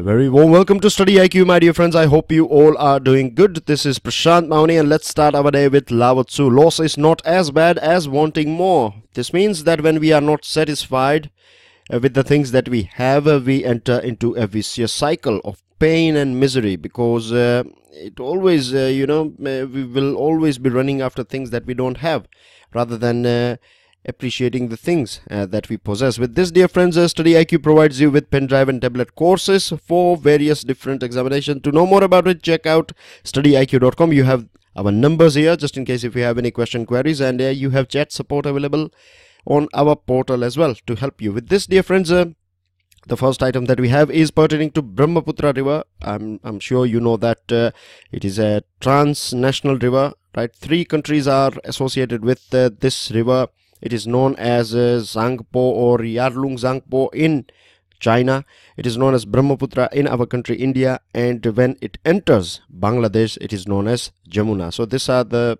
A very warm welcome to StudyIQ, my dear friends. I hope you all are doing good. This is Prashant Mauni, and let's start our day with Lao Tzu. Loss is not as bad as wanting more. This means that when we are not satisfied with the things that we have, we enter into a vicious cycle of pain and misery, because it always, we will always be running after things that we don't have, rather than appreciating the things that we possess. With this, dear friends, StudyIQ provides you with pen drive and tablet courses for various different examinations. To know more about it, check out studyiq.com. You have our numbers here just in case if you have any question queries, and you have chat support available on our portal as well to help you. With this, dear friends, the first item that we have is pertaining to Brahmaputra River. I'm sure you know that it is a transnational river, right? 3 countries are associated with this river. It is known as Zangpo or Yarlung Zangpo in China. It is known as Brahmaputra in our country, India. And when it enters Bangladesh, it is known as Jamuna. So these are the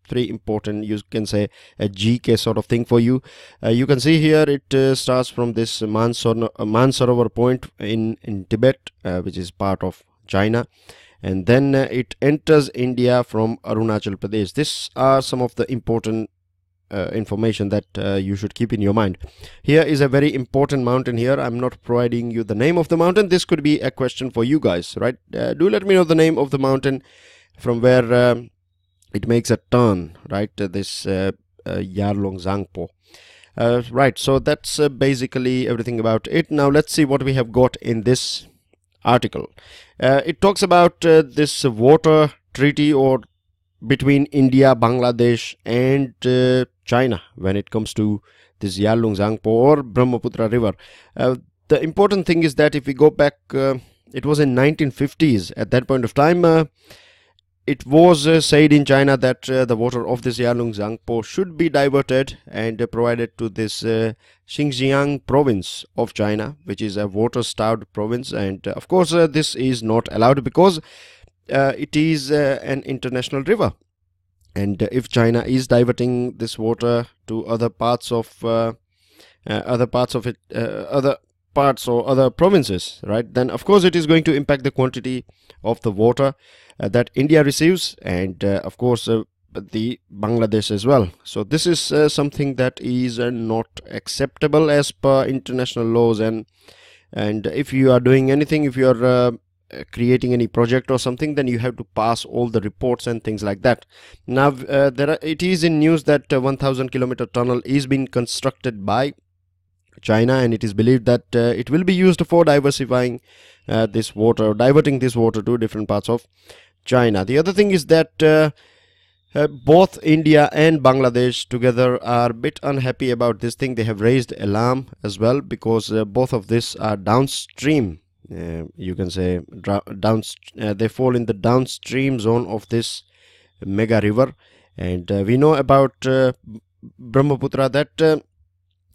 3 important, you can say, a GK sort of thing for you. You can see here it starts from this Mansarovar point in Tibet, which is part of China. And then it enters India from Arunachal Pradesh. These are some of the important information that you should keep in your mind. Here is a very important mountain here. I'm not providing you the name of the mountain. This could be a question for you guys, right? Do let me know the name of the mountain from where it makes a turn, right? This Yarlung Zangpo. Right, so that's basically everything about it. Now let's see what we have got in this article. It talks about this water treaty or between India, Bangladesh and China when it comes to this Yarlung Zangpo or Brahmaputra River. The important thing is that if we go back, it was in 1950s. At that point of time, it was said in China that the water of this Yarlung Zangpo should be diverted and provided to this Xinjiang province of China, which is a water-starved province. And of course, this is not allowed because it is an international river, and if China is diverting this water to other parts of other provinces, right, then of course it is going to impact the quantity of the water that India receives, and of course the Bangladesh as well. So this is something that is not acceptable as per international laws, and if you are doing anything, if you are creating any project or something, then you have to pass all the reports and things like that. Now it is in news that 1,000-kilometer tunnel is being constructed by China, and it is believed that it will be used for diversifying this water, diverting this water to different parts of China. The other thing is that both India and Bangladesh together are a bit unhappy about this thing. They have raised alarm as well, because both of this are downstream. You can say they fall in the downstream zone of this mega river. And we know about Brahmaputra that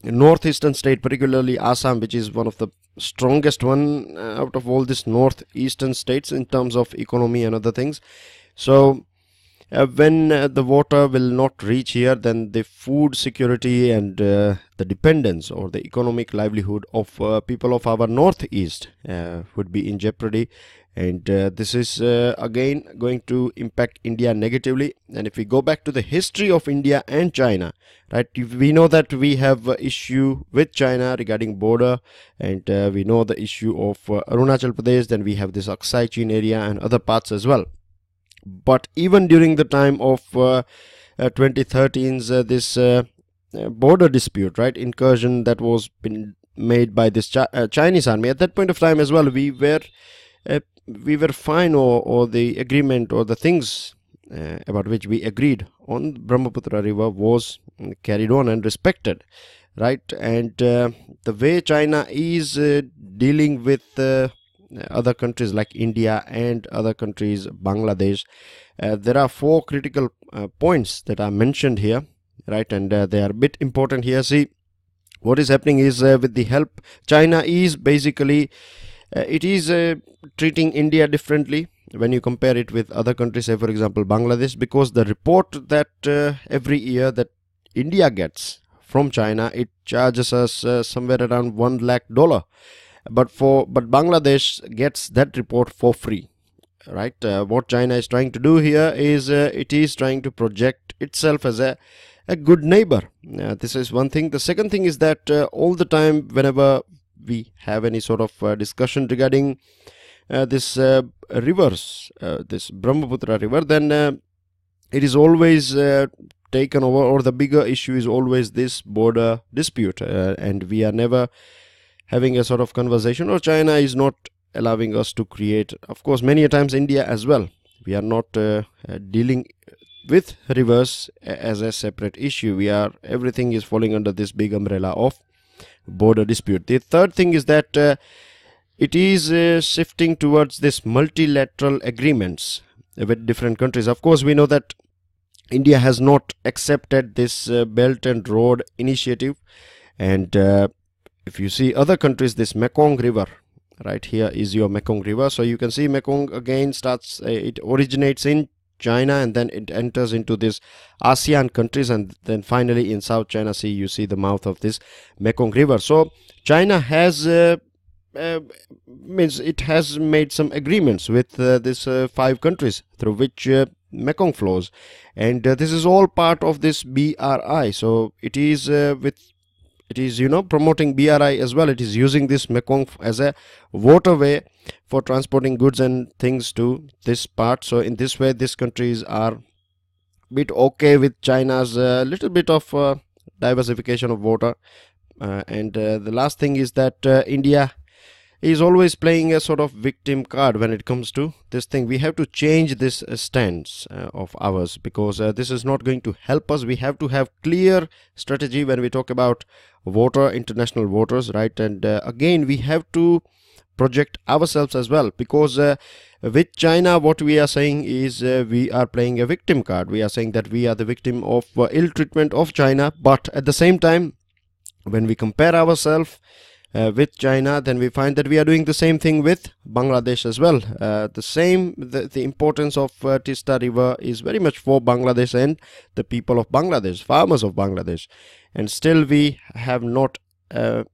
northeastern state, particularly Assam, which is one of the strongest one out of all these northeastern states in terms of economy and other things. So when the water will not reach here, then the food security and the dependence or the economic livelihood of people of our northeast would be in jeopardy, and this is again going to impact India negatively. And if we go back to the history of India and China, right, we know that we have an issue with China regarding border, and we know the issue of Arunachal Pradesh. Then we have this Aksai Chin area and other parts as well. But even during the time of 2013's this border dispute, right, incursion that was been made by this Chinese army, at that point of time as well, we were fine, or the agreement or the things about which we agreed on Brahmaputra River was carried on and respected, right? And the way China is dealing with other countries like India and other countries, Bangladesh, there are 4 critical points that are mentioned here, right? And they are a bit important here. See, what is happening is with the help, China is basically it is treating India differently when you compare it with other countries, say for example Bangladesh, because the report that every year that India gets from China, it charges us somewhere around $1 lakh, but Bangladesh gets that report for free, right? What China is trying to do here is it is trying to project itself as a good neighbor. This is one thing. The second thing is that all the time whenever we have any sort of discussion regarding this rivers, this Brahmaputra River, then it is always taken over, or the bigger issue is always this border dispute, and we are never having a sort of conversation, or China is not allowing us to create. Of course, many a times India as well, we are not dealing with rivers as a separate issue. Everything is falling under this big umbrella of border dispute. The third thing is that it is shifting towards this multilateral agreements with different countries. Of course, we know that India has not accepted this Belt and Road initiative, and if you see other countries, this Mekong River, right here is your Mekong River. So you can see Mekong again starts, it originates in China, and then it enters into this ASEAN countries, and then finally in South China Sea you see the mouth of this Mekong River. So China has means it has made some agreements with this 5 countries through which Mekong flows, and this is all part of this BRI. So it is promoting BRI as well. It is using this Mekong as a waterway for transporting goods and things to this part. So in this way, these countries are bit okay with China's little bit of diversification of water. And the last thing is that India is always playing a sort of victim card when it comes to this thing. We have to change this stance of ours, because this is not going to help us. We have to have clear strategy when we talk about water, international waters, right? And again, we have to project ourselves as well, because with China, what we are saying is we are playing a victim card. We are saying that we are the victim of ill treatment of China, but at the same time, when we compare ourselves with China, then we find that we are doing the same thing with Bangladesh as well. The importance of Tista River is very much for Bangladesh and the people of Bangladesh, farmers of Bangladesh, and still we have not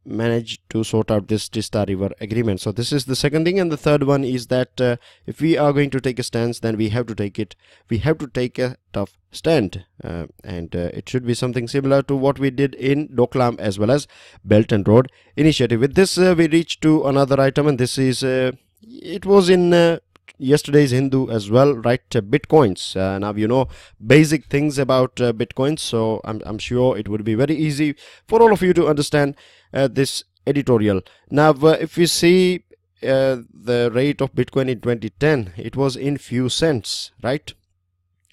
managed to sort out this Tista River agreement. So this is the second thing. And the third one is that if we are going to take a stance, then we have to take a tough stand, and it should be something similar to what we did in Doklam as well as Belt and Road Initiative. With this we reach to another item, and this is it was in yesterday's Hindu as well, right? Bitcoins. Now you know basic things about Bitcoins, so I'm sure it would be very easy for all of you to understand this editorial. Now if we see the rate of Bitcoin in 2010, it was in few cents, right?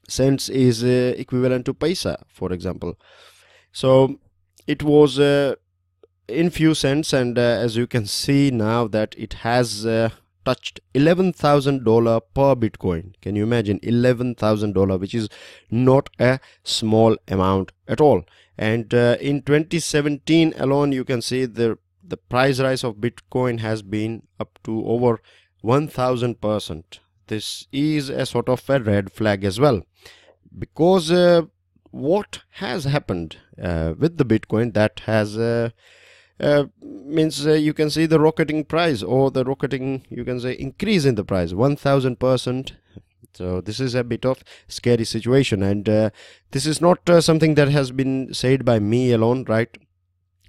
Cents is equivalent to paisa, for example. So it was in few cents, and as you can see now that it has touched $11,000 per Bitcoin. Can you imagine? $11,000, which is not a small amount at all. And in 2017 alone, you can see the price rise of Bitcoin has been up to over 1000%. This is a sort of a red flag as well, because what has happened with the Bitcoin, that has means you can see the rocketing price, or the rocketing, you can say, increase in the price 1000%. So this is a bit of scary situation, and this is not something that has been said by me alone, right?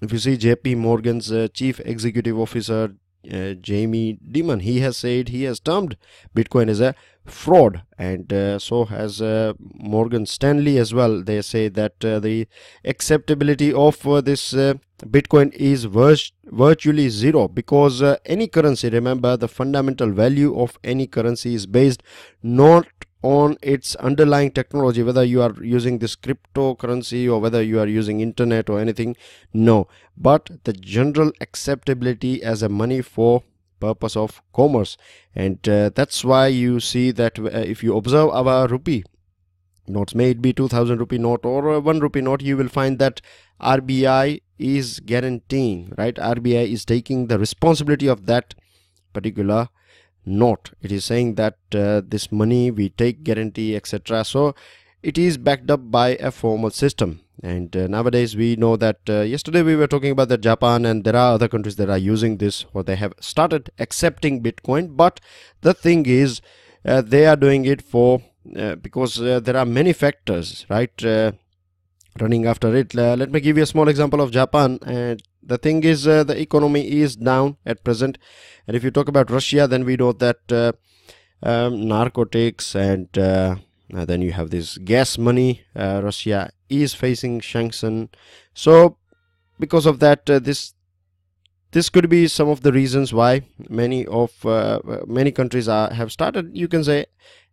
If you see JP Morgan's chief executive officer Jamie Dimon, he has said, he has termed Bitcoin as a fraud, and so has Morgan Stanley as well. They say that the acceptability of this Bitcoin is virtually zero, because any currency, remember, the fundamental value of any currency is based not on its underlying technology, whether you are using this cryptocurrency or whether you are using internet or anything, no, but the general acceptability as a money for purpose of commerce. And that's why you see that if you observe our rupee notes, may it be 2000 rupee note or 1 rupee note, you will find that RBI is guaranteeing, right? RBI is taking the responsibility of that particular note. It is saying that this money we take guarantee, etc. So it is backed up by a formal system. And nowadays we know that yesterday we were talking about that Japan and there are other countries that are using this, or they have started accepting Bitcoin. But the thing is, they are doing it for because there are many factors, right, running after it. Let me give you a small example of Japan. And the thing is, the economy is down at present. And if you talk about Russia, then we know that narcotics and then you have this gas money. Russia is facing sanction. So because of that, this could be some of the reasons why many countries have started, you can say,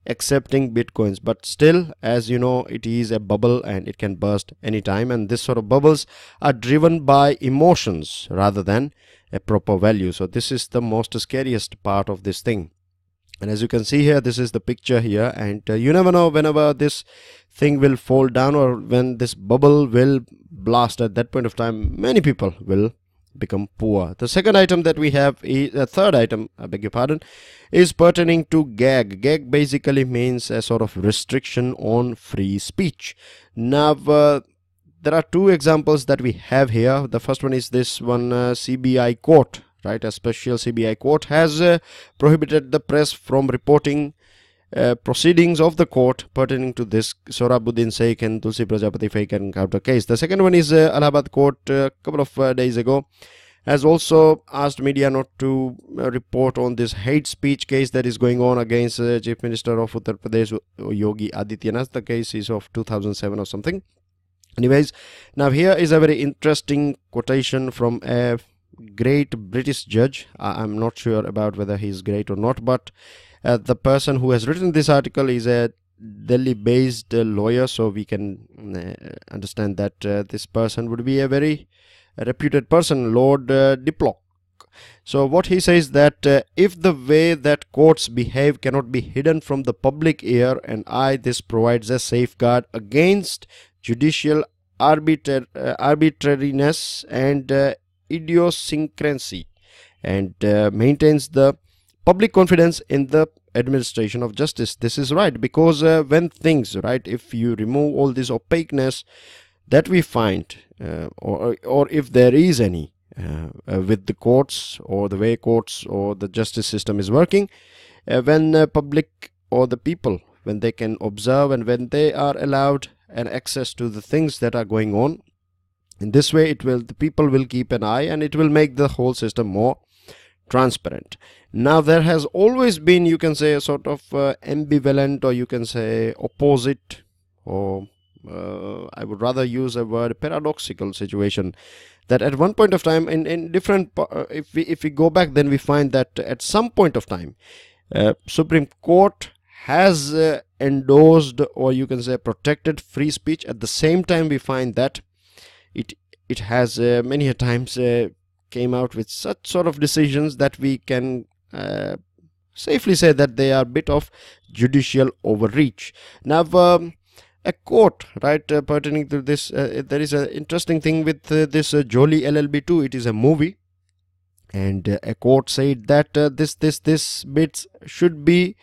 accepting Bitcoins. But still, as you know, it is a bubble and it can burst anytime, and this sort of bubbles are driven by emotions rather than a proper value. So this is the most scariest part of this thing. And as you can see here, this is the picture here, and you never know whenever this thing will fall down or when this bubble will blast. At that point of time, many people will become poor. The second item that we have is a third item, I beg your pardon, is pertaining to gag. Gag basically means a sort of restriction on free speech. Now there are two examples that we have here. The first one is this one, CBI court, right? A special CBI court has prohibited the press from reporting proceedings of the court pertaining to this Sohrabuddin Sheikh and Tulsi Prajapati fake encounter case. The second one is Allahabad court a couple of days ago has also asked media not to report on this hate speech case that is going on against Chief Minister of Uttar Pradesh, Yogi Adityanath. The case is of 2007 or something. Anyways, now here is a very interesting quotation from a great British judge. I'm not sure about whether he's great or not, but the person who has written this article is a Delhi-based lawyer, so we can understand that this person would be a very reputed person, Lord Diplock. So what he says that if the way that courts behave cannot be hidden from the public ear and eye, this provides a safeguard against judicial arbitrariness and idiosyncrasy, and maintains the public confidence in the administration of justice. This is right, because when things, right, if you remove all this opaqueness that we find, or if there is any with the courts or the way courts or the justice system is working, when public or the people, when they can observe and when they are allowed an access to the things that are going on, in this way the people will keep an eye, and it will make the whole system more transparent. Now there has always been, you can say, a sort of ambivalent, or you can say opposite, or I would rather use a word paradoxical situation, that at one point of time in different if we go back, then we find that at some point of time Supreme Court has endorsed, or you can say protected, free speech. At the same time, we find that it has many a times came out with such sort of decisions that we can safely say that they are a bit of judicial overreach. Now a court, right, pertaining to this, there is an interesting thing with this Jolie LLB 2. It is a movie, and a court said that this bits should be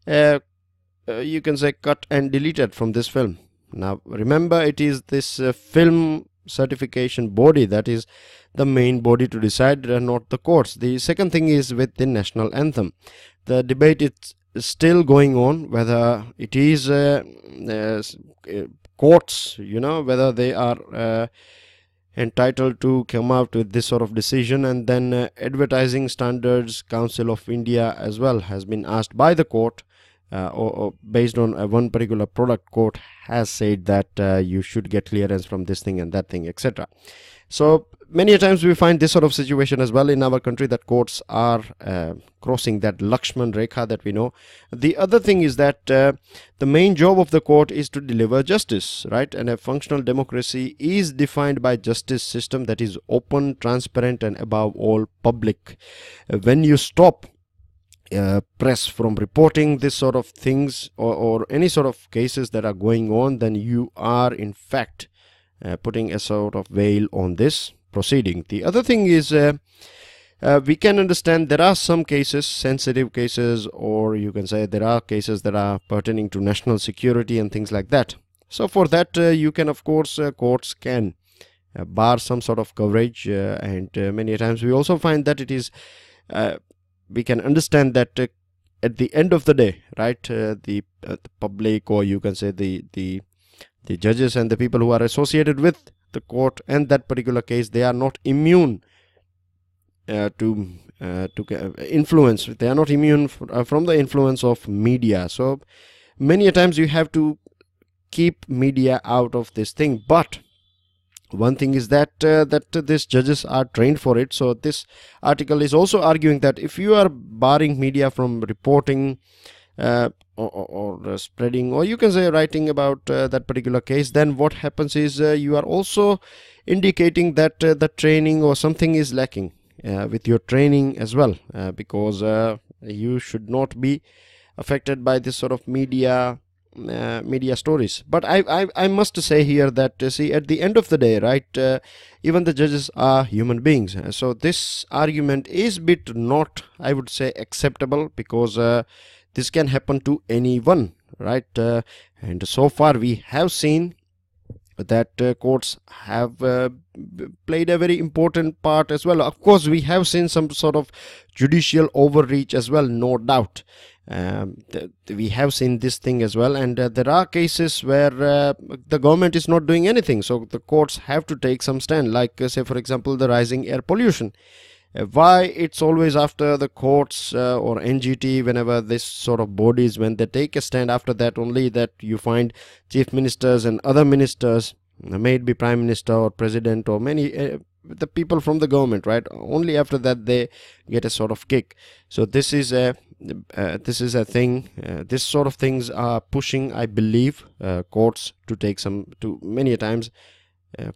you can say cut and deleted from this film. Now remember, it is this film certification body that is the main body to decide, not the courts. The second thing is with the national anthem. The debate is still going on whether it is courts, you know, whether they are entitled to come out with this sort of decision. And then Advertising Standards Council of India as well has been asked by the court, or based on one particular product, court has said that you should get clearance from this thing and that thing, etc. So many a times we find this sort of situation as well in our country, that courts are crossing that Lakshman Rekha that we know. The other thing is that the main job of the court is to deliver justice, right? And a functional democracy is defined by justice system that is open, transparent, and above all public. When you stop press from reporting this sort of things, or any sort of cases that are going on, then you are in fact putting a sort of veil on this proceeding. The other thing is we can understand there are some cases, sensitive cases, or you can say there are cases that are pertaining to national security and things like that. So for that you can, of course, courts can bar some sort of coverage, and many times we also find that it is we can understand that at the end of the day, right, the public, or you can say the judges and the people who are associated with the court and that particular case, they are not immune to influence. They are not immune from the influence of media. So many a times you have to keep media out of this thing. But one thing is that these judges are trained for it. So this article is also arguing that if you are barring media from reporting or spreading, or you can say writing about that particular case, then what happens is you are also indicating that the training or something is lacking with your training as well, because you should not be affected by this sort of media stories. But I must say here that see, at the end of the day, right, even the judges are human beings. So this argument is bit not, I would say, acceptable, because this can happen to anyone, right? And so far we have seen that courts have played a very important part as well. Of course, we have seen some sort of judicial overreach as well, no doubt. We have seen this thing as well, and there are cases where the government is not doing anything, so the courts have to take some stand, like say for example the rising air pollution. Why it's always after the courts or NGT, whenever this sort of bodies, when they take a stand, after that only that you find chief ministers and other ministers, may it be prime minister or president or many the people from the government, right, only after that they get a sort of kick. So this is a thing. This sort of things are pushing, I believe, courts to take some, to many times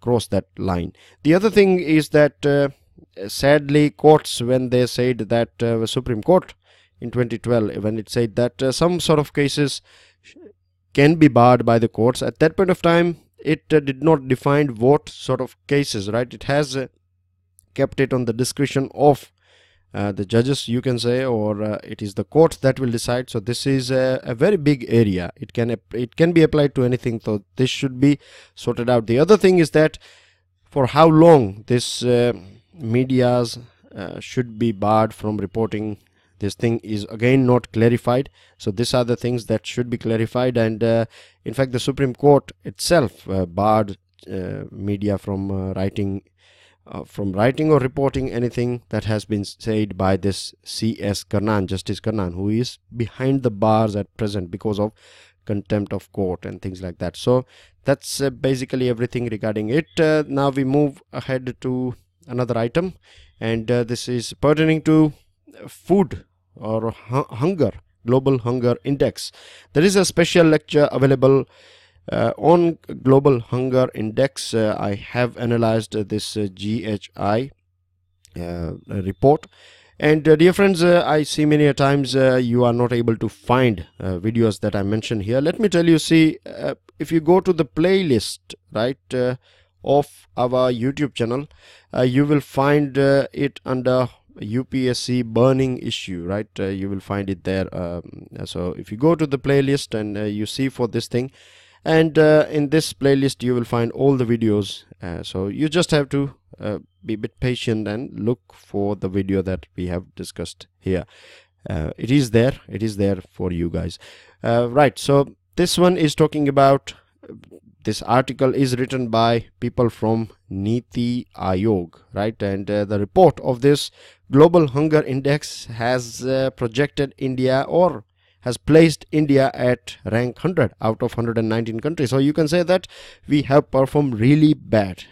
cross that line. The other thing is that sadly, courts, when they said that the Supreme Court in 2012, when it said that some sort of cases can be barred by the courts, at that point of time it did not define what sort of cases, right? It has kept it on the discretion of the judges, you can say, or it is the courts that will decide. So this is a very big area. It can be applied to anything, so this should be sorted out. The other thing is that for how long this medias should be barred from reporting, this thing is again not clarified. So these are the things that should be clarified, and in fact the Supreme Court itself barred media from writing or reporting anything that has been said by this CS Karnan, Justice Karnan, who is behind the bars at present because of contempt of court and things like that. So that's basically everything regarding it. Now we move ahead to another item, and this is pertaining to food or hunger, global hunger index. There is a special lecture available on global hunger index. I have analyzed this GHI report, and dear friends, I see many a times you are not able to find videos that I mentioned here. Let me tell you, see, if you go to the playlist, right, of our YouTube channel, you will find it under UPSC burning issue, right? You will find it there. So if you go to the playlist and you see for this thing, and in this playlist you will find all the videos. So you just have to be a bit patient and look for the video that we have discussed here. It is there for you guys, right? So this one is talking about, this article is written by people from Niti Aayog, right? And the report of this global hunger index has projected India, or has placed India at rank 100 out of 119 countries. So you can say that we have performed really bad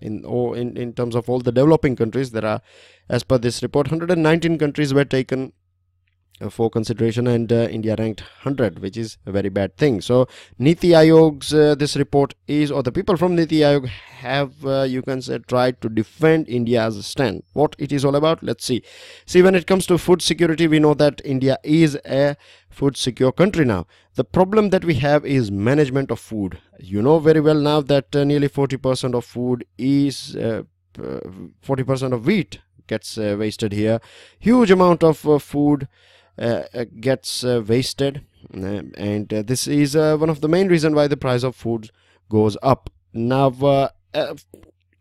in terms of all the developing countries. There are, as per this report, 119 countries were taken for consideration, and India ranked 100, which is a very bad thing. So Niti Aayog's this report is, or the people from Niti Aayog have you can say tried to defend India's stand. What it is all about, let's see. When it comes to food security, we know that India is a food secure country now. The problem that we have is management of food. You know very well now that nearly 40% of food is 40% of wheat gets wasted here. Huge amount of food gets wasted, This is one of the main reasons why the price of food goes up. Now,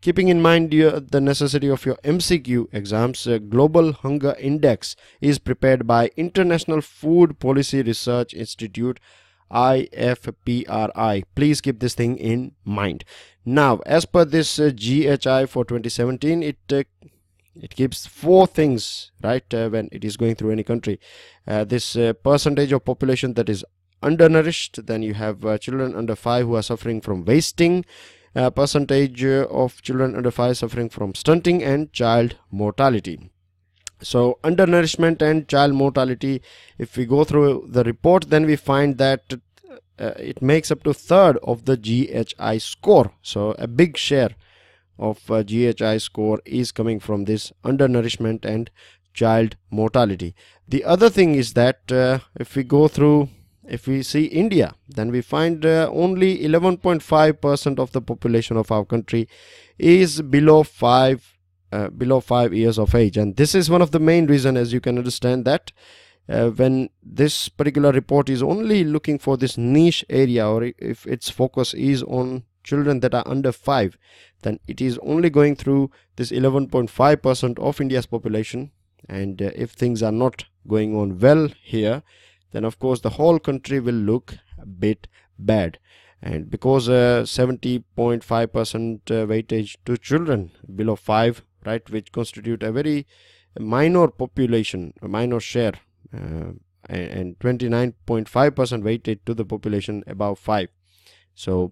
keeping in mind the necessity of your MCQ exams, Global Hunger Index is prepared by International Food Policy Research Institute, IFPRI. Please keep this thing in mind. Now, as per this GHI for 2017, it keeps 4 things, right, when it is going through any country. This percentage of population that is undernourished, then you have children under 5 who are suffering from wasting, percentage of children under 5 suffering from stunting, and child mortality. So undernourishment and child mortality, if we go through the report, then we find that it makes up to 1/3 of the GHI score. So a big share of GHI score is coming from this undernourishment and child mortality. The other thing is that if we see India, then we find only 11.5% of the population of our country is below 5 years of age, and this is one of the main reasons, as you can understand, that when this particular report is only looking for this niche area, or if its focus is on children that are under 5, then it is only going through this 11.5% of India's population. And if things are not going on well here, then of course the whole country will look a bit bad. And because 70.5% weightage to children below 5, right, which constitute a very minor population, a minor share, and 29.5% weightage to the population above 5. So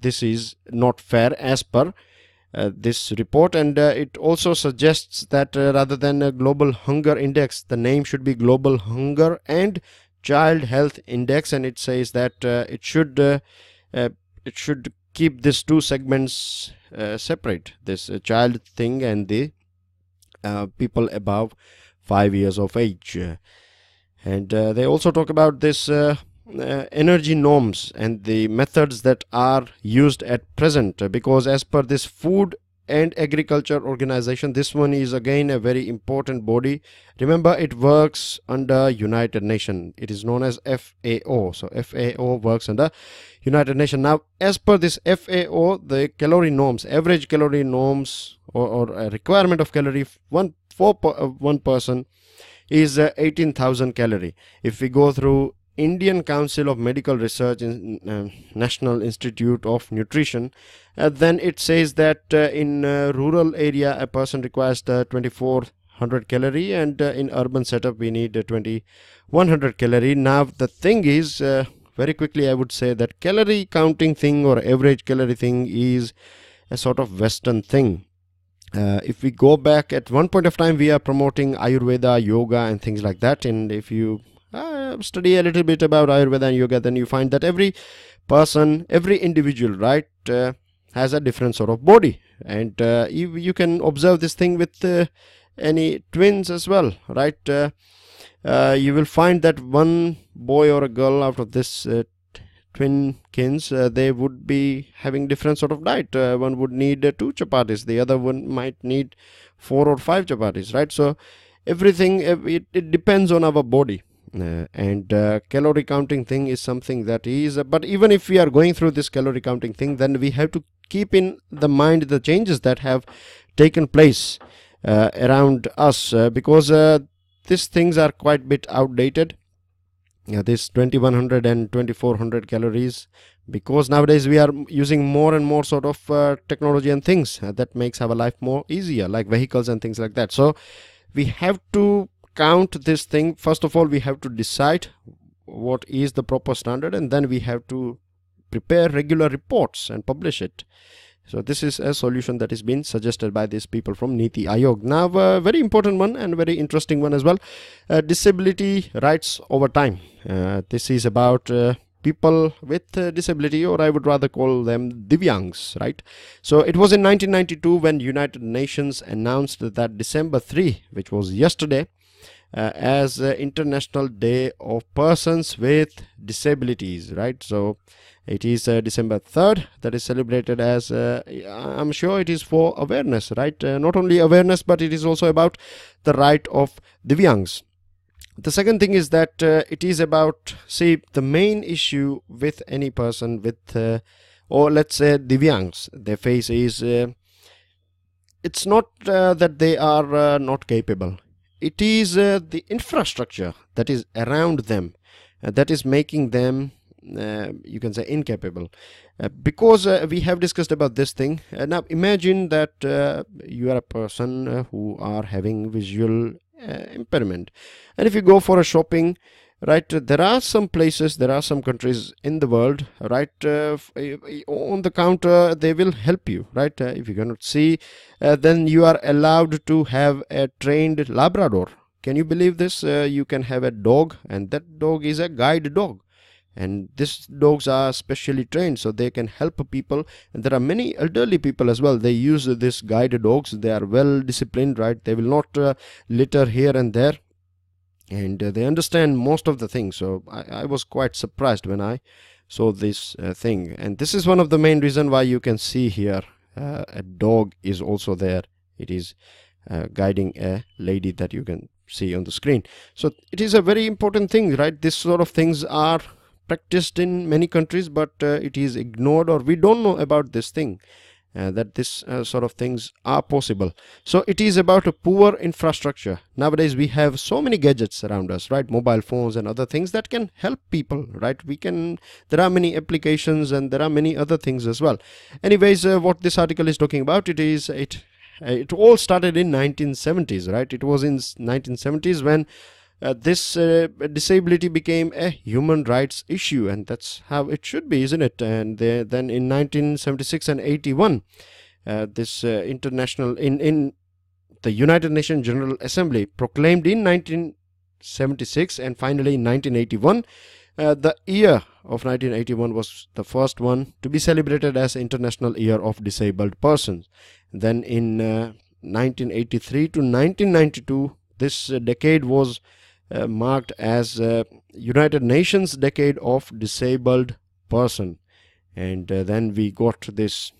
this is not fair as per this report, and it also suggests that rather than a global hunger index, the name should be Global Hunger and Child Health Index, and it says that it should keep these 2 segments separate, this child thing and the people above 5 years of age. And they also talk about this energy norms and the methods that are used at present, because as per this Food and Agriculture Organization, this one is again a very important body. Remember, it works under United Nations. It is known as FAO. So FAO works under United Nations. Now, as per this FAO, the calorie norms, average calorie norms, or a requirement of calorie for one person is 18,000 calorie. If we go through Indian Council of Medical Research in National Institute of Nutrition, then it says that in rural area a person requires 2400 calorie, and in urban setup we need 2100 calorie. Now the thing is, very quickly I would say that calorie counting thing or average calorie thing is a sort of Western thing. If we go back, at one point of time we are promoting Ayurveda, yoga and things like that, and if you study a little bit about Ayurveda and yoga, then you find that every person, every individual, right, has a different sort of body, and you can observe this thing with any twins as well, right? You will find that one boy or a girl out of this twin kins, they would be having different sort of diet. One would need 2 chapatis, the other one might need 4 or 5 chapatis, right? So everything, it depends on our body. And calorie counting thing is something that is, but even if we are going through this calorie counting thing, then we have to keep in the mind the changes that have taken place around us, because these things are quite bit outdated. This 2100 and 2400 calories, because nowadays we are using more and more sort of technology and things that makes our life more easier, like vehicles and things like that. So we have to count this thing. First of all, we have to decide what is the proper standard, and then we have to prepare regular reports and publish it. So this is a solution that is being suggested by these people from Niti Aayog. Now, a very important one and very interesting one as well, disability rights over time. This is about people with disability, or I would rather call them Divyangs, right? So it was in 1992 when United Nations announced that December 3, which was yesterday, as International Day of Persons with Disabilities, right? So it is December 3rd that is celebrated as, I'm sure it is for awareness, right? Not only awareness, but it is also about the right of Divyangs. The second thing is that it is about, see, the main issue with any person with or let's say Divyangs, their face is it's not that they are not capable. It is the infrastructure that is around them that is making them you can say incapable, because we have discussed about this thing. Now imagine that you are a person who are having visual impairment, and if you go for a shopping, right, there are some places, there are some countries in the world, right, on the counter they will help you, right, if you cannot see, then you are allowed to have a trained Labrador. Can you believe this? You can have a dog, and that dog is a guide dog, and these dogs are specially trained so they can help people. And there are many elderly people as well, they use this guide dogs. They are well disciplined, right, they will not litter here and there, and they understand most of the things. So I was quite surprised when I saw this thing, and this is one of the main reason why you can see here a dog is also there. It is guiding a lady that you can see on the screen. So it is a very important thing, right? This sort of things are practiced in many countries, but it is ignored, or we don't know about this thing, that this sort of things are possible. So it is about a poor infrastructure. Nowadays we have so many gadgets around us, right, mobile phones and other things that can help people, right, there are many applications and there are many other things as well. Anyways, what this article is talking about, it all started in 1970s, right? It was in 1970s when this disability became a human rights issue, and that's how it should be, isn't it? And then in 1976 and 81, this international in the United Nations General Assembly proclaimed in 1976, and finally in 1981, the year of 1981 was the first one to be celebrated as International Year of Disabled Persons. Then in 1983 to 1992, this decade was marked as United Nations Decade of Disabled Person. And then we got this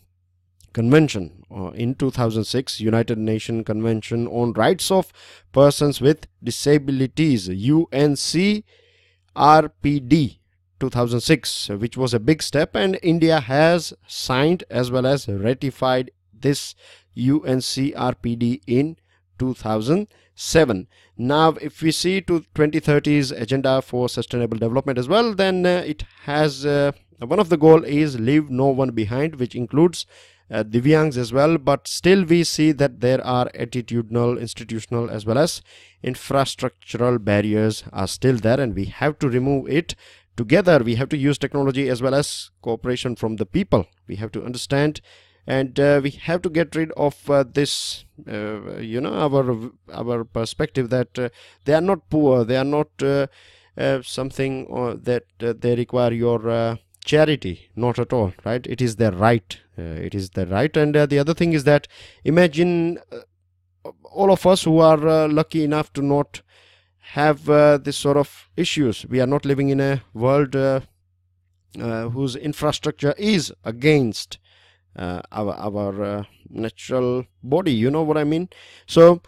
convention in 2006, United Nations Convention on Rights of Persons with Disabilities, UNCRPD 2006, which was a big step, and India has signed as well as ratified this UNCRPD in 2007. Now if we see to 2030's agenda for sustainable development as well, then it has one of the goal is leave no one behind, which includes Divyangs as well. But still we see that there are attitudinal, institutional as well as infrastructural barriers are still there, and we have to remove it together. We have to use technology as well as cooperation from the people. We have to understand, and we have to get rid of this our perspective that they are not poor, they are not something that they require your charity. Not at all, right? It is their right, it is their right. And the other thing is that imagine all of us who are lucky enough to not have this sort of issues. We are not living in a world whose infrastructure is against our natural body, you know what I mean? So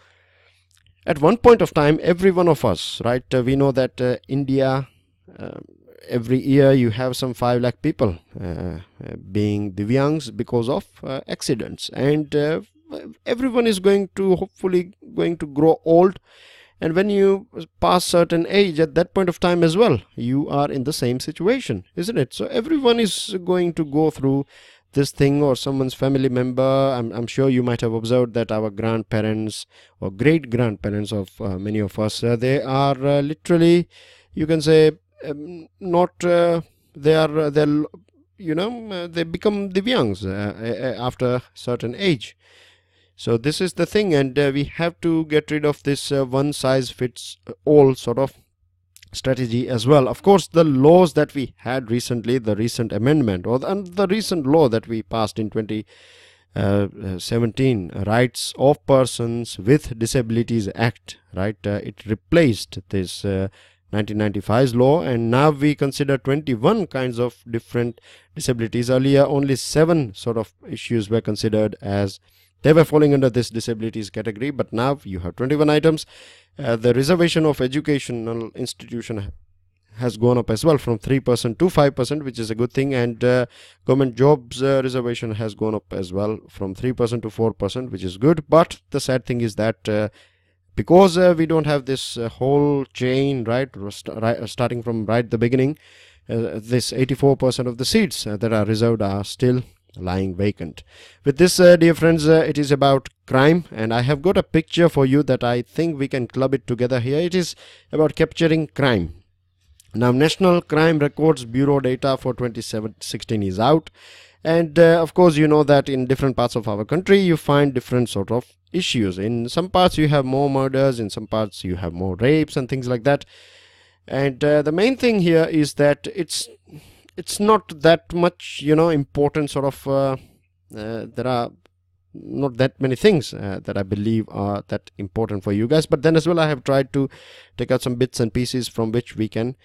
at one point of time, every one of us, right, we know that India, every year you have some 5 lakh people being Divyangs because of accidents, and everyone is hopefully going to grow old, and when you pass certain age, at that point of time as well, you are in the same situation, isn't it? So everyone is going to go through this thing, or someone's family member. I'm sure you might have observed that our grandparents or great grandparents of many of us, they are literally, you can say, not they become Divyangs after certain age. So this is the thing, and we have to get rid of this one size fits all sort of strategy as well. Of course, the laws that we had recently, the recent amendment and the recent law that we passed in 2017, Rights of Persons with Disabilities Act, right, it replaced this 1995's law, and now we consider 21 kinds of different disabilities. Earlier only 7 sort of issues were considered as They were falling under this disabilities category, but now you have 21 items. The reservation of educational institution has gone up as well from 3% to 5%, which is a good thing, and government jobs reservation has gone up as well from 3% to 4%, which is good. But the sad thing is that because we don't have this whole chain, right, starting from right the beginning, this 84% of the seats that are reserved are still lying vacant. With this, dear friends, it is about crime, and I have got a picture for you that I think we can club it together here. It is about capturing crime. Now, National Crime Records Bureau data for 2016 is out, and of course you know that in different parts of our country you find different sort of issues. In some parts you have more murders, in some parts you have more rapes and things like that. And the main thing here is that it's not that much, you know, important sort of there are not that many things that I believe are that important for you guys, but then as well I have tried to take out some bits and pieces from which we can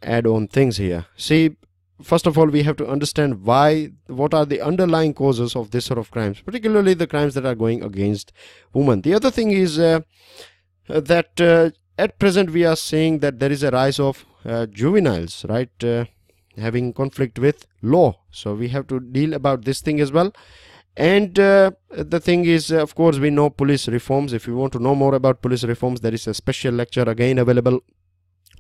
add on things here. See, first of all, we have to understand what are the underlying causes of this sort of crimes, particularly the crimes that are going against women. The other thing is that at present we are seeing that there is a rise of juveniles, right, having conflict with law. So we have to deal about this thing as well. And the thing is, of course, we know police reforms. If you want to know more about police reforms, there is a special lecture again available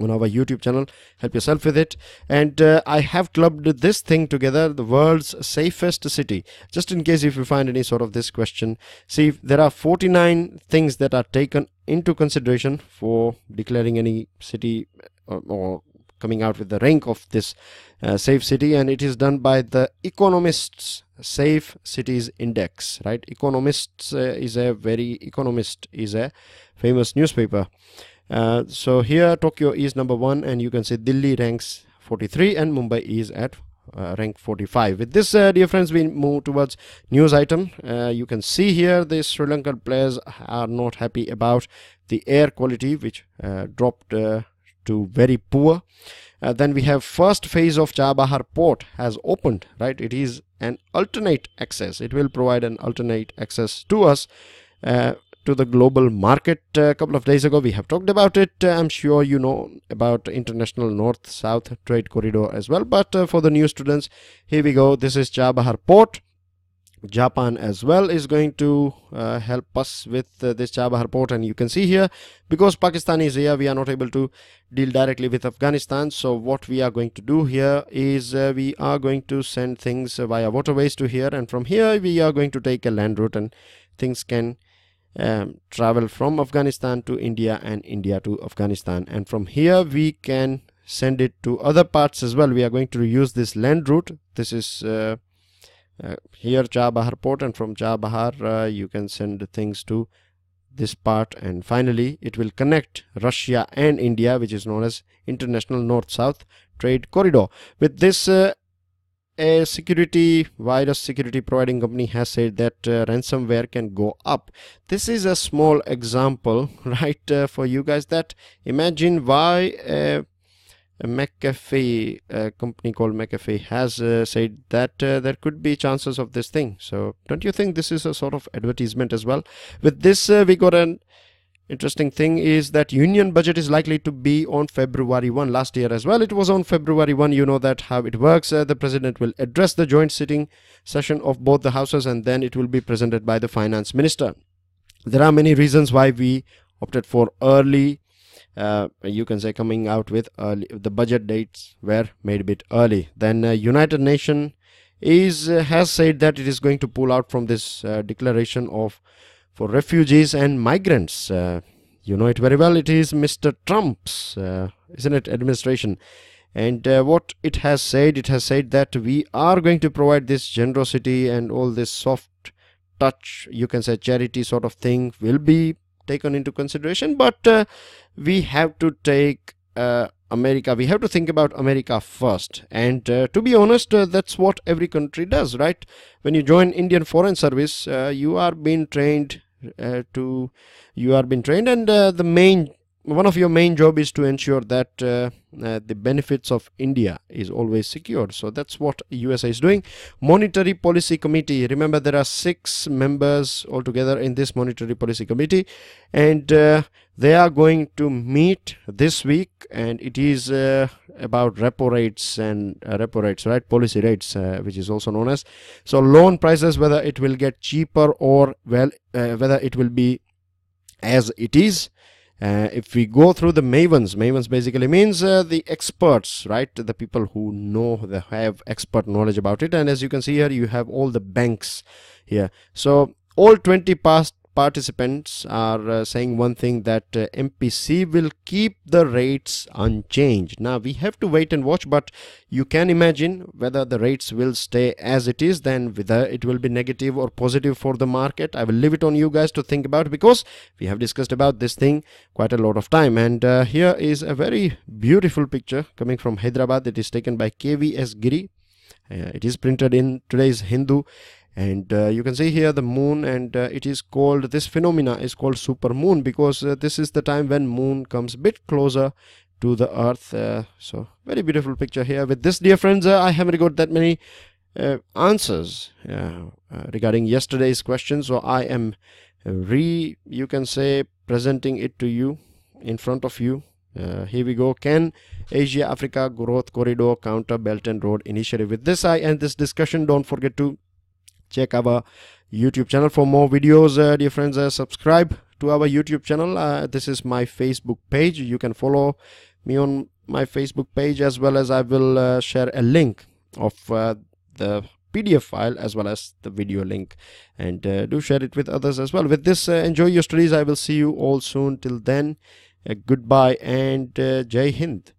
on our YouTube channel. Help yourself with it. And I have clubbed this thing together, the world's safest city, just in case if you find any sort of this question. See, there are 49 things that are taken into consideration for declaring any city or coming out with the rank of this safe city, and it is done by the Economist's Safe Cities Index, right? Economist is a famous newspaper. So here Tokyo is number 1, and you can see Delhi ranks 43 and Mumbai is at rank 45. With this, dear friends, we move towards news item. You can see here the Sri Lankan players are not happy about the air quality, which dropped to very poor. Then we have first phase of Chabahar port has opened, right? It is an alternate access. It will provide an alternate access to us to the global market. A couple of days ago we have talked about it. I'm sure you know about international north-south trade corridor as well, but for the new students, here we go. This is Chabahar port. Japan as well is going to help us with this Chabahar port, and you can see here, because Pakistan is here, we are not able to deal directly with Afghanistan. So what we are going to do here is we are going to send things via waterways to here, and from here we are going to take a land route, and things can travel from Afghanistan to India and India to Afghanistan, and from here we can send it to other parts as well. We are going to use this land route. This is here Chabahar port, and from Chabahar you can send things to this part, and finally it will connect Russia and India, which is known as international north-south trade corridor. With this, a virus security providing company has said that ransomware can go up. This is a small example, right, for you guys, that imagine why a McAfee, a company called McAfee, has said that there could be chances of this thing. So don't you think this is a sort of advertisement as well? With this, we got an interesting thing is that union budget is likely to be on February 1. Last year as well it was on February 1. You know that how it works. The president will address the joint sitting session of both the houses, and then it will be presented by the finance minister. There are many reasons why we opted for early, you can say coming out with early. The budget dates were made a bit early. Then United Nations has said that it is going to pull out from this declaration for refugees and migrants. You know it very well. It is Mr. Trump's, isn't it, administration. And what it has said that we are going to provide this generosity and all this soft touch, you can say charity sort of thing, will be taken into consideration, but we have to take America. We have to think about America first, and to be honest, that's what every country does, right? When you join Indian Foreign Service, you are being trained and the main one of your main job is to ensure that the benefits of India is always secured. So that's what USA is doing. Monetary Policy Committee. Remember, there are 6 members altogether in this Monetary Policy Committee, and they are going to meet this week, and it is about repo rates and repo rates, right? Policy rates, which is also known as. So loan prices, whether it will get cheaper or whether it will be as it is. If we go through the mavens basically means the experts, right? The people who know, they have expert knowledge about it. And as you can see here, you have all the banks here. So all 20 past participants are saying one thing, that MPC will keep the rates unchanged. Now we have to wait and watch, but you can imagine whether the rates will stay as it is, then whether it will be negative or positive for the market. I will leave it on you guys to think about, because we have discussed about this thing quite a lot of time. And here is a very beautiful picture coming from Hyderabad. It is taken by KVS Giri. It is printed in today's Hindu. And you can see here the moon, and it is called, this phenomena is called super moon, because this is the time when moon comes a bit closer to the earth. So very beautiful picture here. With this, dear friends, I haven't got that many answers regarding yesterday's question, so I am you can say, presenting it to you in front of you. Here we go. Can Asia Africa Growth Corridor counter Belt and Road Initiative? With this, I end this discussion. Don't forget to check our YouTube channel for more videos. Dear friends, subscribe to our YouTube channel. This is my Facebook page. You can follow me on my Facebook page, as well as I will share a link of the PDF file as well as the video link, and do share it with others as well. With this, enjoy your studies. I will see you all soon. Till then, goodbye and Jai Hind.